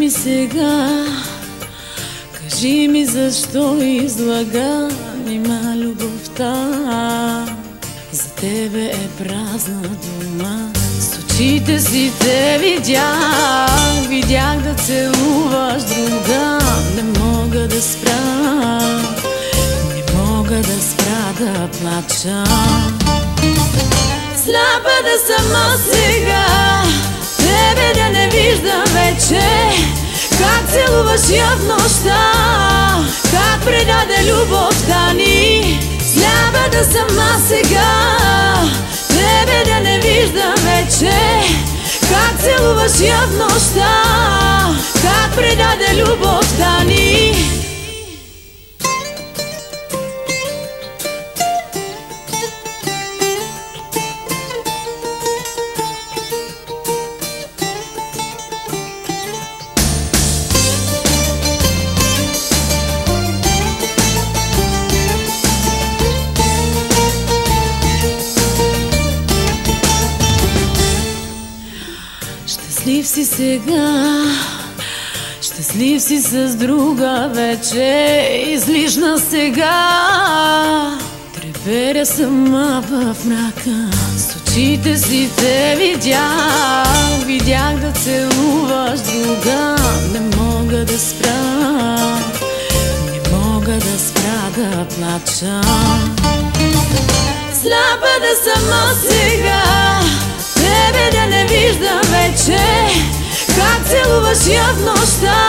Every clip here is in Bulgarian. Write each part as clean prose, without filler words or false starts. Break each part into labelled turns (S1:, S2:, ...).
S1: ми сега, кажи ми защо излага, нима любовта за тебе е празна дума. С очите си те видях да целуваш друга. Не мога да спра да плача. Сляпа да сама сега, тебе да не виждам вече. Как целуваш я в нощта, как предаде любовта ни. Сляпа да сама сега, тебе да не виждам вече. Как целуваш я в нощта, как предаде любовта ни. Щастлив си сега, щастлив си с друга вече, излишна сега. Треперя сама в мрака, с очите си те видях да целуваш друга. Не мога да спра да плача. Сляпа да сама сега, тебе да не виждам вече. Как целуваш я в нощта,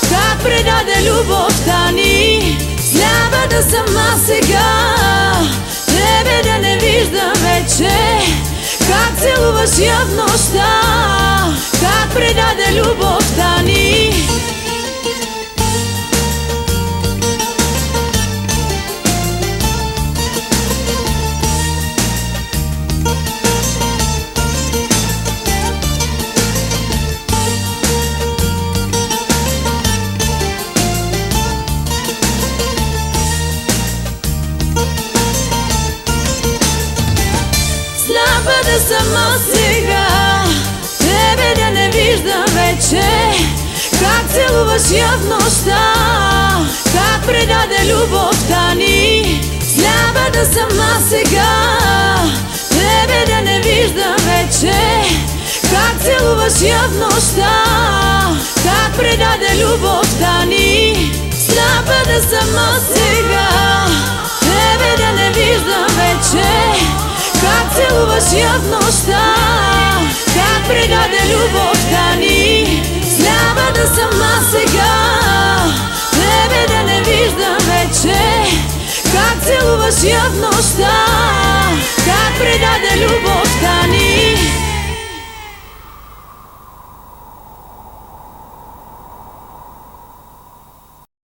S1: как предаде любовта ни. Сляпа да сама сега, тебе да не виждам вече. Как целуваш я в нощта, как предаде любовта ни. Сляпа да сама сега, тебе да не виждам вече. Как целуваш я в нощта, как предаде любовта ни. Сляпа да сама сега, тебе да не виждам вече. Как целуваш я в нощта, как предаде любовта ни. Сляпа да сама сега, тебе да не виждам вече. Как целуваш я в нощта, как предаде любовта ни. Сляпа да сама сега, тебе да не виждам вече. Как целуваш я в нощта.